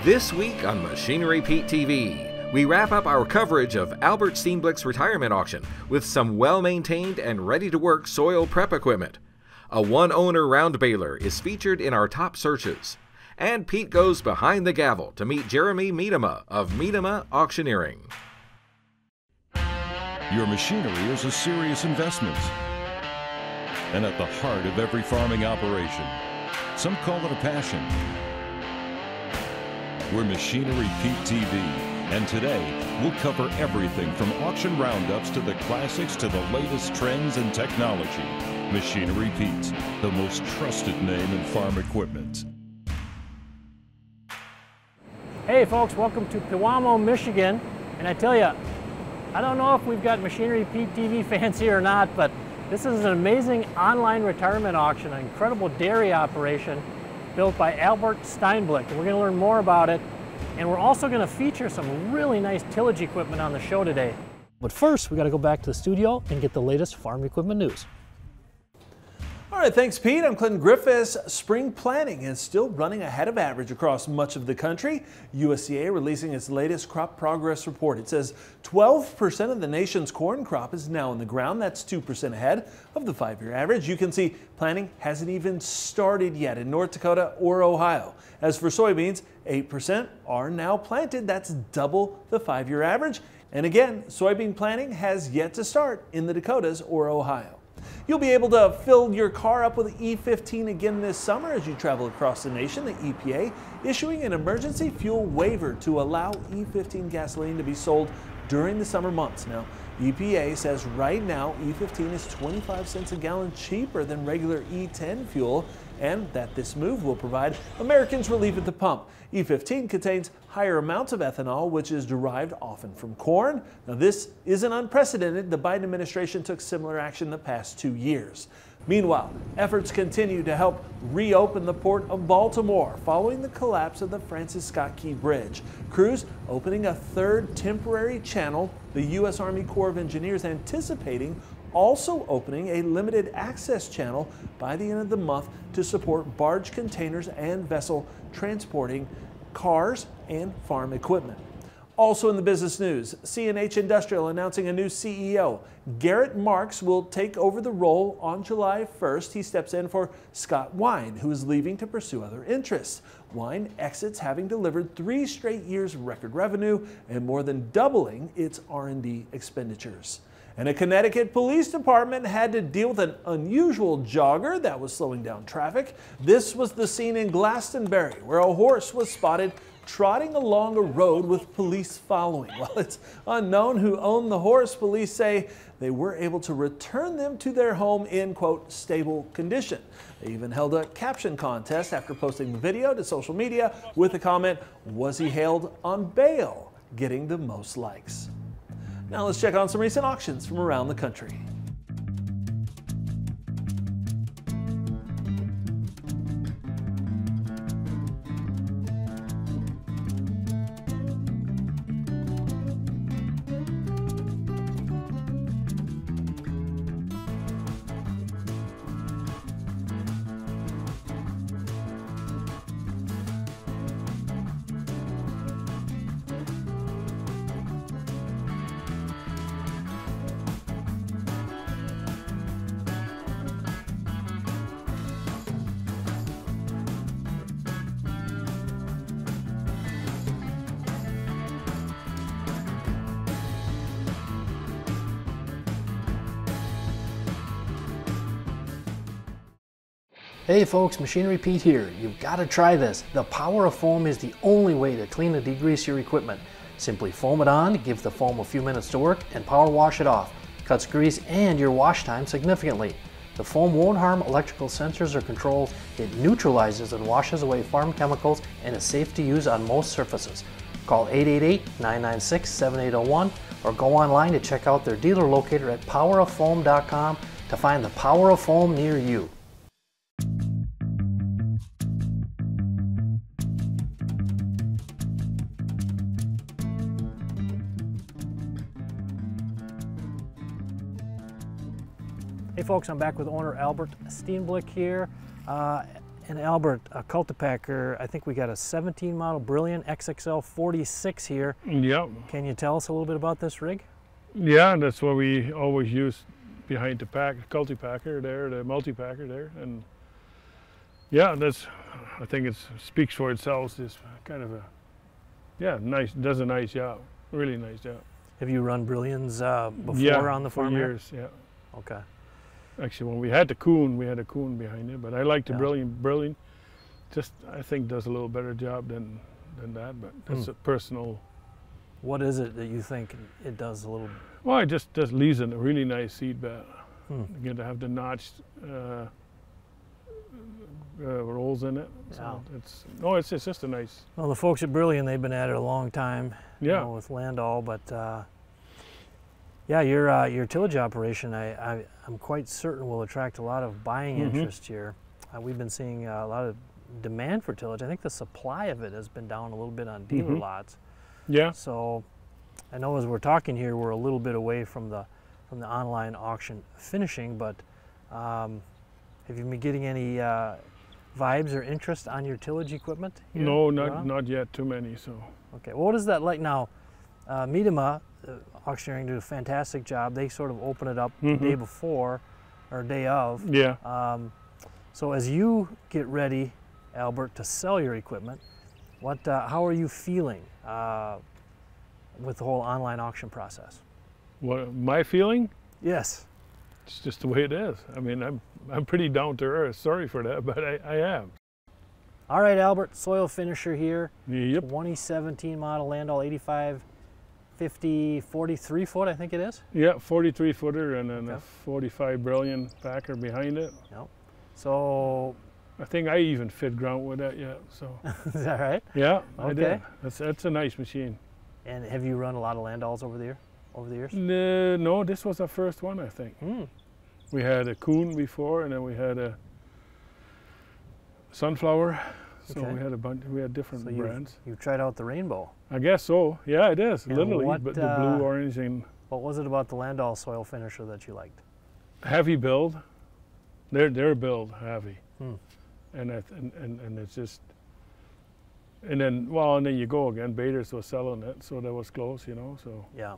This week on Machinery Pete TV, we wrap up our coverage of Albert Steenblick's retirement auction with some well-maintained and ready-to-work soil prep equipment. A one-owner round baler is featured in our top searches. And Pete goes behind the gavel to meet Jeremy Miedema of Miedema Auctioneering. Your machinery is a serious investment and at the heart of every farming operation. Some call it a passion. We're Machinery Pete TV, and today we'll cover everything from auction roundups to the classics to the latest trends and technology. Machinery Pete, the most trusted name in farm equipment. Hey folks, welcome to Pewamo, Michigan. And I tell you, I don't know if we've got Machinery Pete TV fans here or not, but this is an amazing online retirement auction, an incredible dairy operation built by Albert Steenblick. And we're going to learn more about it. And we're also going to feature some really nice tillage equipment on the show today. But first, we got to go back to the studio and get the latest farm equipment news. All right, thanks Pete. I'm Clinton Griffiths. Spring planting is still running ahead of average across much of the country. USDA releasing its latest crop progress report. It says 12% of the nation's corn crop is now in the ground. That's 2% ahead of the 5-year average. You can see planting hasn't even started yet in North Dakota or Ohio. As for soybeans, 8% are now planted. That's double the 5-year average. And again, soybean planting has yet to start in the Dakotas or Ohio. You'll be able to fill your car up with E15 again this summer as you travel across the nation. The EPA issuing an emergency fuel waiver to allow E15 gasoline to be sold during the summer months. Now, EPA says right now E15 is 25 cents a gallon cheaper than regular E10 fuel, and that this move will provide Americans relief at the pump. E15 contains higher amounts of ethanol, which is derived often from corn. Now, this isn't unprecedented. The Biden administration took similar action the past 2 years. Meanwhile, efforts continue to help reopen the port of Baltimore following the collapse of the Francis Scott Key Bridge. Crews opening a third temporary channel. The U.S. Army Corps of Engineers anticipating also opening a limited access channel by the end of the month to support barge containers and vessel transporting cars and farm equipment. Also in the business news, C&H Industrial announcing a new CEO. Garrett Marks will take over the role on July 1st. He steps in for Scott Wine, who is leaving to pursue other interests. Wine exits having delivered 3 straight years of record revenue and more than doubling its R&D expenditures. And a Connecticut police department had to deal with an unusual jogger that was slowing down traffic. This was the scene in Glastonbury, where a horse was spotted trotting along a road with police following. While it's unknown who owned the horse, police say they were able to return them to their home in, quote, stable condition. They even held a caption contest after posting the video to social media with the comment, "Was he hailed on bail?" getting the most likes. Now let's check on some recent auctions from around the country. Hey folks, Machinery Pete here. You've got to try this. The power of foam is the only way to clean and degrease your equipment. Simply foam it on, give the foam a few minutes to work, and power wash it off. Cuts grease and your wash time significantly. The foam won't harm electrical sensors or controls. It neutralizes and washes away farm chemicals and is safe to use on most surfaces. Call 888-996-7801 or go online to check out their dealer locator at poweroffoam.com to find the power of foam near you. Hey folks, I'm back with owner Albert Steenblick here. And Albert, a Cultipacker, I think we got a 17 model Brilliant XXL 46 here. Yep. Can you tell us a little bit about this rig? Yeah, that's what we always use behind the Cultipacker there, the multi-packer there. And yeah, I think it speaks for itself. It's kind of nice, does a nice job, really nice job. Have you run Brilliants before on the farm? For years, here? yeah. Okay. Actually, when we had the Coon, we had a Coon behind it, but I like the Brilliant. Just, I think, does a little better job than that, but that's a personal. What is it that you think it does a little? Well, it just leaves a really nice seat bed. Again, to have the notched rolls in it. So it's just a nice. Well, the folks at Brilliant, they've been at it a long time. Yeah. You know, with Landau, but yeah, your tillage operation, I'm quite certain will attract a lot of buying interest here. We've been seeing a lot of demand for tillage. I think the supply of it has been down a little bit on dealer lots. Yeah. So I know as we're talking here, we're a little bit away from the online auction finishing, but have you been getting any vibes or interest on your tillage equipment here? No, not yet. Too many. So. Okay. Well, what is that like now? Miedema auctioneering do a fantastic job. They sort of open it up the day before or day of. Yeah. So as you get ready, Albert, to sell your equipment, how are you feeling with the whole online auction process? What my feeling? Yes. It's just the way it is. I mean, I'm pretty down to earth. Sorry for that, but I am. All right, Albert, soil finisher here. Yep. 2017 model Landau 85, 50, 43 foot, I think it is. Yeah, 43 footer and then a 45 Brilliant packer behind it. Yep. So. I think I even fit ground with that yet. So. Is that right? Yeah, okay. I did. That's a nice machine. And have you run a lot of Landau's over the years? No, this was our first one, I think. We had a Coon before, and then we had a Sunflower. So we had a bunch. We had different brands. You've tried out the Rainbow. I guess so. Yeah, it is, and literally. But the blue, orange, and. What was it about the Landau soil finisher that you liked? Heavy build. Their build heavy. And it's just. And then you go again. Bader's was selling it, so that was close, you know. So. Yeah.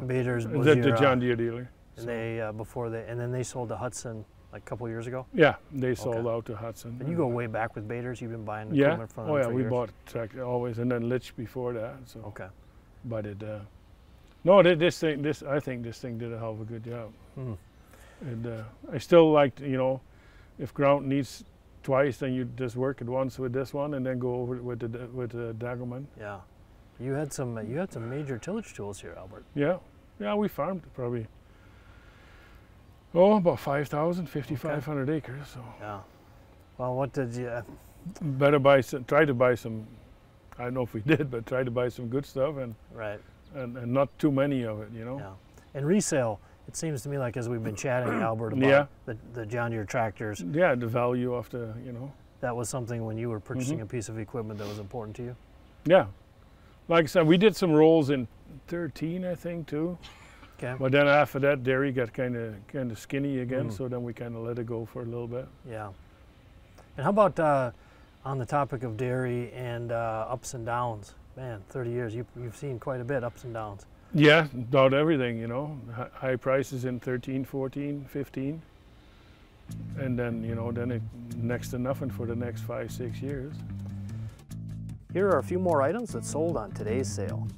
Bader's was the John Deere dealer. And and then they sold to Hudson like a couple years ago. Yeah, they sold out to Hudson. And you go way back with Bader's. You've been buying equipment from them for years. We bought tractor always, and then Litch before that. So. Okay. But it. No, I think this thing did a hell of a good job. And I still like, if ground needs twice, then you just work it once with this one, and then go over it with the Dagelman. Yeah. You had some major tillage tools here, Albert. Yeah, we farmed probably about 5,500 acres. So. Yeah. Well, what did you? Better try to buy some. I don't know if we did, but try to buy some good stuff and and not too many of it, Yeah. And resale. It seems to me like as we've been chatting, Albert, about the John Deere tractors. Yeah, the value of the, That was something when you were purchasing a piece of equipment that was important to you? Yeah. Like I said, we did some rolls in 13, I think, too. Okay. But then after that, dairy got kind of skinny again, so then we kind of let it go for a little bit. Yeah. And how about on the topic of dairy and ups and downs? Man, 30 years, you've seen quite a bit ups and downs. Yeah, about everything, High prices in 13, 14, 15. And then, then it next to nothing for the next 5, 6 years. Here are a few more items that sold on today's sale.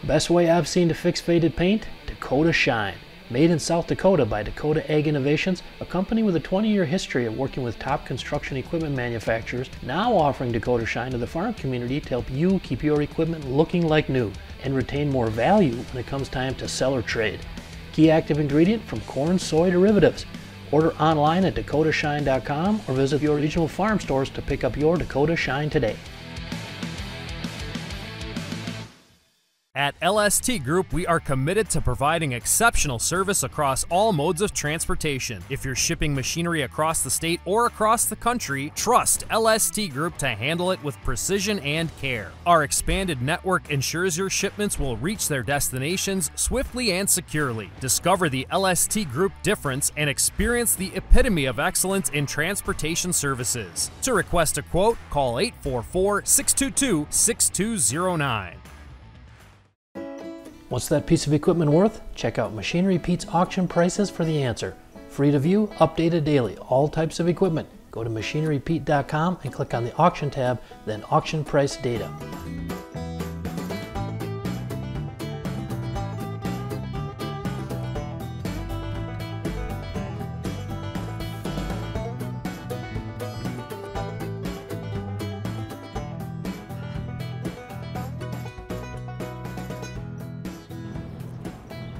Best way I've seen to fix faded paint? Dakota Shine. Made in South Dakota by Dakota Ag Innovations, a company with a 20-year history of working with top construction equipment manufacturers, now offering Dakota Shine to the farm community to help you keep your equipment looking like new and retain more value when it comes time to sell or trade. Key active ingredient from corn, soy derivatives. Order online at dakotashine.com or visit your regional farm stores to pick up your Dakota Shine today. At LST Group, we are committed to providing exceptional service across all modes of transportation. If you're shipping machinery across the state or across the country, trust LST Group to handle it with precision and care. Our expanded network ensures your shipments will reach their destinations swiftly and securely. Discover the LST Group difference and experience the epitome of excellence in transportation services. To request a quote, call 844-622-6209. What's that piece of equipment worth? Check out Machinery Pete's auction prices for the answer. Free to view, updated daily, all types of equipment. Go to machinerypete.com and click on the auction tab, then auction price data.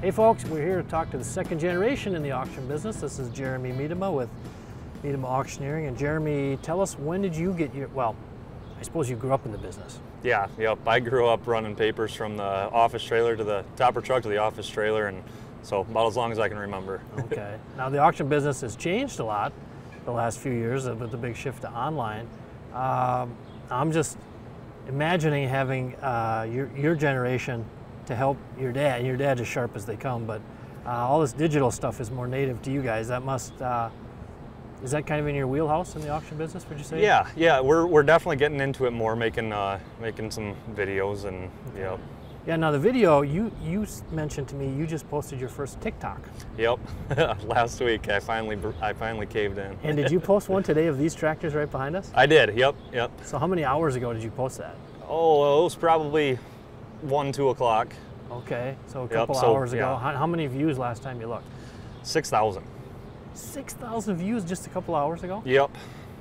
Hey folks, we're here to talk to the second generation in the auction business. This is Jeremy Miedema with Miedema Auctioneering. And Jeremy, tell us, when did you get your, well, I suppose you grew up in the business. Yeah, yep. I grew up running papers from the office trailer to the topper truck to the office trailer, and so about as long as I can remember. Okay. Now the auction business has changed a lot the last few years with the big shift to online. I'm just imagining having your generation to help your dad. Your dad's as sharp as they come, but all this digital stuff is more native to you guys. That must, is that kind of in your wheelhouse in the auction business, would you say? Yeah, we're definitely getting into it more, making some videos and, okay. Yeah, now the video, you mentioned to me, you just posted your first TikTok. Yep, last week I finally caved in. And did you post one today of these tractors right behind us? I did, yep. So how many hours ago did you post that? Oh, it was probably 1, 2 o'clock. Okay, so a couple hours ago. Yeah. How many views last time you looked? 6,000. 6,000 views just a couple hours ago? Yep.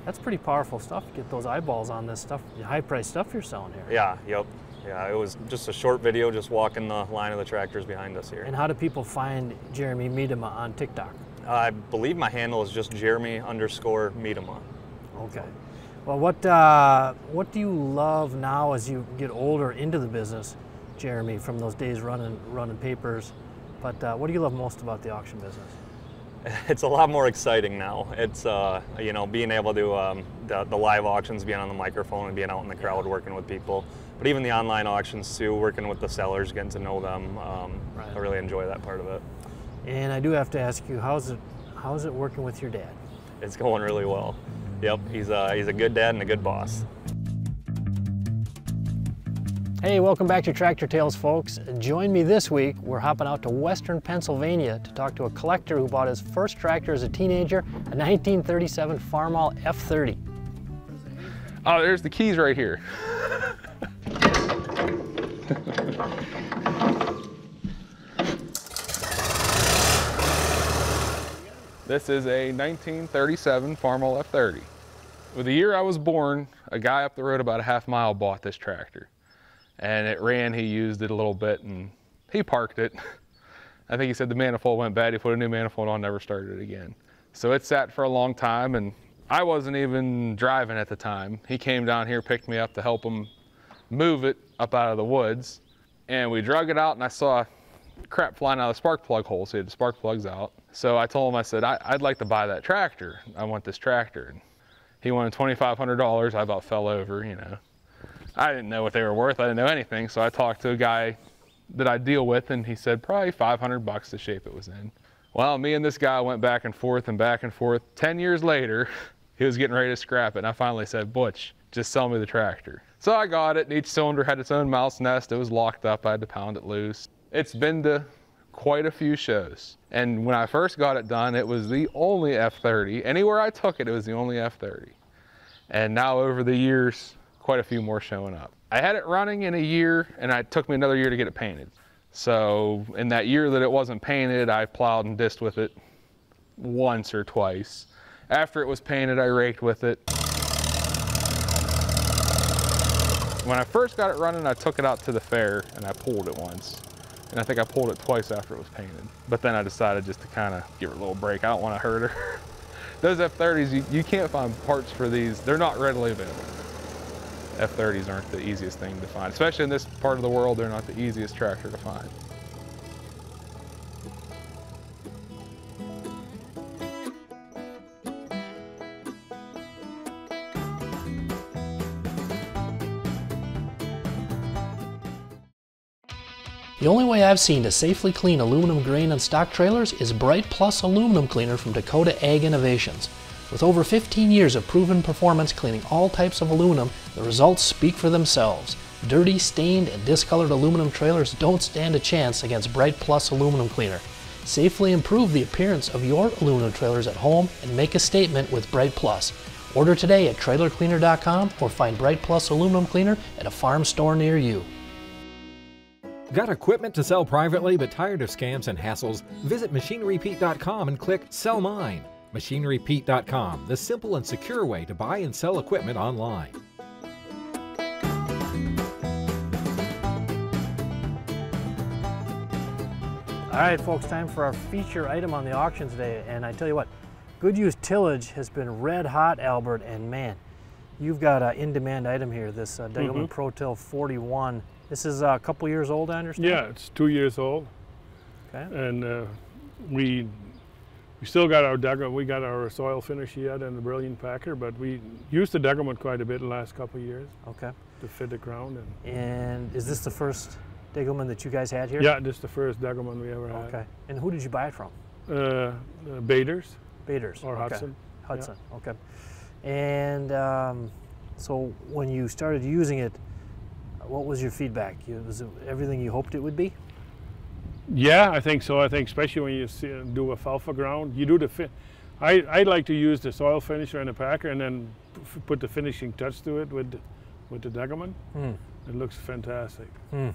That's pretty powerful stuff. Get those eyeballs on this stuff, high-priced stuff you're selling here. Yeah, yep. Yeah, it was just a short video, just walking the line of the tractors behind us here. And how do people find Jeremy Miedema on TikTok? I believe my handle is just Jeremy_Miedema. Okay. Well, what do you love now as you get older into the business, Jeremy, from those days running papers? But what do you love most about the auction business? It's a lot more exciting now. It's you know, being able to the live auctions, being on the microphone and being out in the crowd working with people. But even the online auctions too, working with the sellers, getting to know them. Right. I really enjoy that part of it. And I do have to ask you, how's it working with your dad? It's going really well. Yep, he's a good dad and a good boss. Hey, welcome back to Tractor Tales, folks. Join me this week. We're hopping out to Western Pennsylvania to talk to a collector who bought his first tractor as a teenager, a 1937 Farmall F30. Oh, there's the keys right here. This is a 1937 Farmall F30. With the year I was born, a guy up the road about a half mile bought this tractor. And it ran, he used it a little bit, and he parked it. I think he said the manifold went bad, he put a new manifold on, never started it again. So it sat for a long time, and I wasn't even driving at the time. He came down here, picked me up to help him move it up out of the woods. And we drug it out, and I saw crap flying out of the spark plug hole, so he had the spark plugs out. So I told him, I said, I'd like to buy that tractor. I want this tractor. And he wanted $2,500, I about fell over, you know. I didn't know what they were worth. I didn't know anything. So I talked to a guy that I deal with, and he said probably 500 bucks the shape it was in. Well, me and this guy went back and forth and back and forth. 10 years later, he was getting ready to scrap it. And I finally said, Butch, just sell me the tractor. So I got it, and each cylinder had its own mouse nest. It was locked up. I had to pound it loose. It's been to quite a few shows. And when I first got it done, it was the only F30. Anywhere I took it, it was the only F30. And now over the years, quite a few more showing up. I had it running in a year, and it took me another year to get it painted. So in that year that it wasn't painted, I plowed and disced with it once or twice. After it was painted, I raked with it. When I first got it running, I took it out to the fair and I pulled it once. And I think I pulled it twice after it was painted. But then I decided just to kind of give her a little break. I don't want to hurt her. Those F30s, you can't find parts for these. They're not readily available. F30s aren't the easiest thing to find. Especially in this part of the world, they're not the easiest tractor to find. The only way I've seen to safely clean aluminum grain on stock trailers is Bright Plus Aluminum Cleaner from Dakota Ag Innovations. With over 15 years of proven performance cleaning all types of aluminum, the results speak for themselves. Dirty, stained, and discolored aluminum trailers don't stand a chance against Bright Plus Aluminum Cleaner. Safely improve the appearance of your aluminum trailers at home and make a statement with Bright Plus. Order today at trailercleaner.com or find Bright Plus Aluminum Cleaner at a farm store near you. Got equipment to sell privately but tired of scams and hassles? Visit MachineryPete.com and click Sell Mine. MachineryPete.com, the simple and secure way to buy and sell equipment online. All right, folks, time for our feature item on the auction today. And I tell you what, good use tillage has been red hot, Albert, and man, you've got an in-demand item here, this Degelman ProTill 41. This is a couple years old, I understand? Yeah, it's 2 years old. Okay. And we still got our Degelman, we got our soil finish yet and the Brilliant Packer, but we used the Degelman quite a bit in the last couple of years. Okay. To fit the ground. And is this the first Degelman that you guys had here? Yeah, this is the first Degelman we ever had. Okay. And who did you buy it from? Baders. Baders. Or okay. Hudson. Hudson, yeah. Okay. And so when you started using it, what was your feedback? Was it everything you hoped it would be? Yeah, I think so. I think especially when you do a alfalfa ground, you do the I like to use the soil finisher and the packer and then put the finishing touch to it with the Degelman. It looks fantastic. And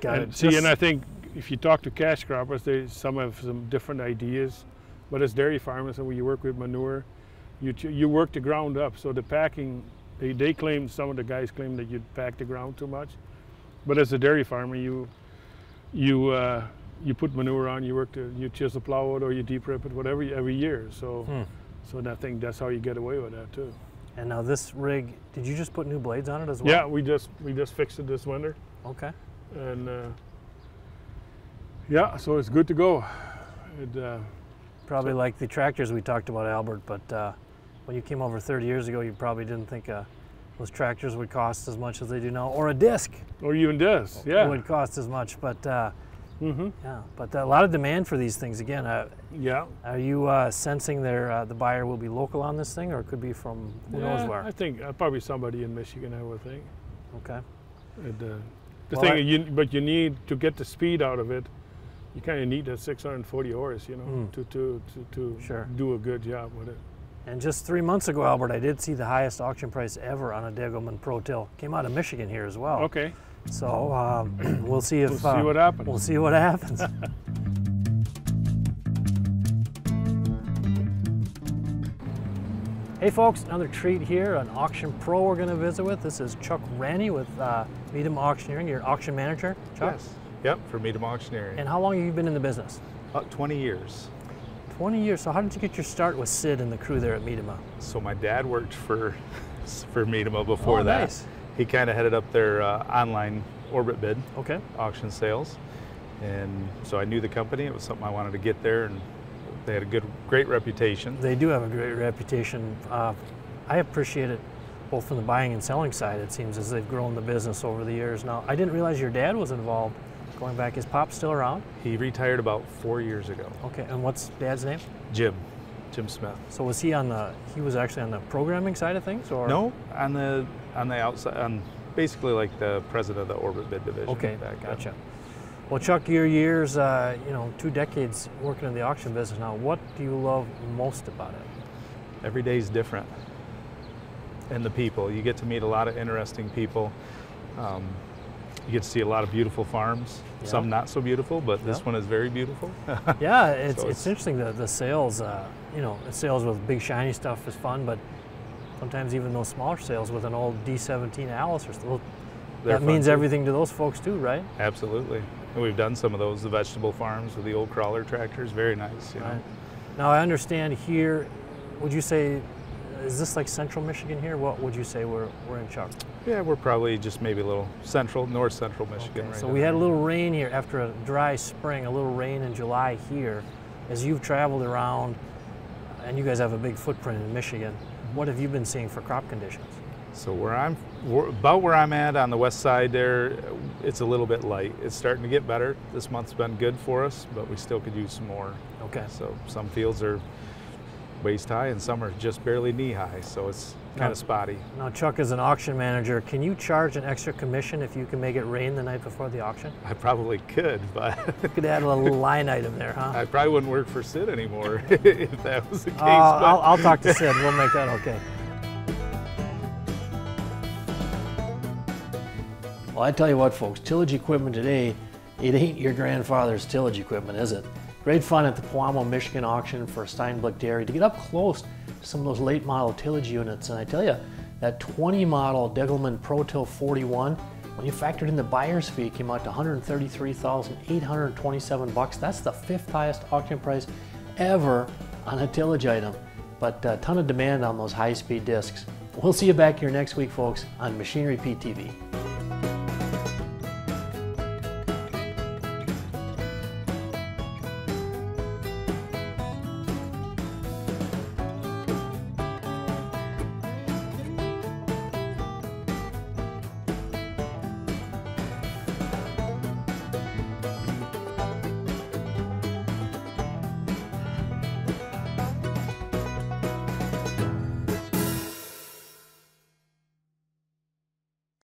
I think if you talk to cash croppers, some have some different ideas, but as dairy farmers and when you work with manure, you work the ground up. So the packing, they claim, some of the guys claim that you pack the ground too much, but as a dairy farmer, you put manure on, you chisel plow it or you deep rip it, whatever, every year. So I think that's how you get away with that too. And now this rig, did you just put new blades on it as well? Yeah, we just fixed it this winter. Okay. And yeah, so it's good to go. Probably like the tractors we talked about, Albert, but when you came over 30 years ago, you probably didn't think those tractors would cost as much as they do now, or a disc. Or even disc, yeah. Would cost as much, but yeah. But a lot of demand for these things. Again, yeah. Are you sensing the buyer will be local on this thing, or it could be from who knows where? I think probably somebody in Michigan, I would think. Okay. But you need to get the speed out of it. You kind of need that 640 horse, you know, to do a good job with it. And just 3 months ago, Albert, I did see the highest auction price ever on a Degelman ProTill. Came out of Michigan here as well. Okay. So we'll see if we'll see what happens. We'll see what happens. Hey folks, another treat here, an auction pro we're going to visit with. This is Chuck Rennie with Meadham Auctioneering, your auction manager. Chuck? Yes. Yep, for Meadham Auctioneering. And how long have you been in the business? About 20 years. 20 years. So how did you get your start with Sid and the crew there at Meadham? So my dad worked for Meadham before that. Nice. He kind of headed up their online orbit bid auction sales. And so I knew the company. It was something I wanted to get there, and they had a great reputation. They do have a great reputation. I appreciate it both from the buying and selling side, it seems, as they've grown the business over the years. Now, I didn't realize your dad was involved going back. Is Pop still around? He retired about 4 years ago. Okay, and what's Dad's name? Jim Smith. So was he he was actually on the programming side of things, or? No, on the outside, basically like the president of the orbit bid division. Okay, gotcha. Well, Chuck, your years, 2 decades working in the auction business now, what do you love most about it? Every day's different. and the people. You get to meet a lot of interesting people. You get to see a lot of beautiful farms, some not so beautiful, but this one is very beautiful. Yeah, it's interesting, the sales, you know, sales with big shiny stuff is fun, but sometimes even those smaller sales with an old D17 Alice or stuff, that means everything to those folks too, right? Absolutely. And we've done some of those, the vegetable farms with the old crawler tractors, very nice. You know? Now I understand here, would you say, is this like central Michigan here? What would you say we're in, Chuck? Yeah, we're probably just maybe a little north central Michigan. Okay, so we had a little rain here after a dry spring, a little rain in July here. As you've traveled around, and you guys have a big footprint in Michigan, what have you been seeing for crop conditions? So about where I'm at on the west side there, it's a little bit light. It's starting to get better. This month's been good for us, but we still could use some more. Okay. So some fields are waist high and some are just barely knee high, so it's kind of spotty. Now Chuck, as an auction manager, can you charge an extra commission if you can make it rain the night before the auction? I probably could, but you could add a little line item there, huh? I probably wouldn't work for Sid anymore if that was the case. I'll talk to Sid, we'll make that okay. Well, I tell you what, folks, tillage equipment today, it ain't your grandfather's tillage equipment, is it? Great fun at the Pewamo, Michigan auction for Steinblick Dairy to get up close to some of those late model tillage units. And I tell you, that 20 model Degelman ProTill 41, when you factored in the buyer's fee, it came out to $133,827. That's the 5th highest auction price ever on a tillage item. But a ton of demand on those high-speed discs. We'll see you back here next week, folks, on Machinery Pete TV.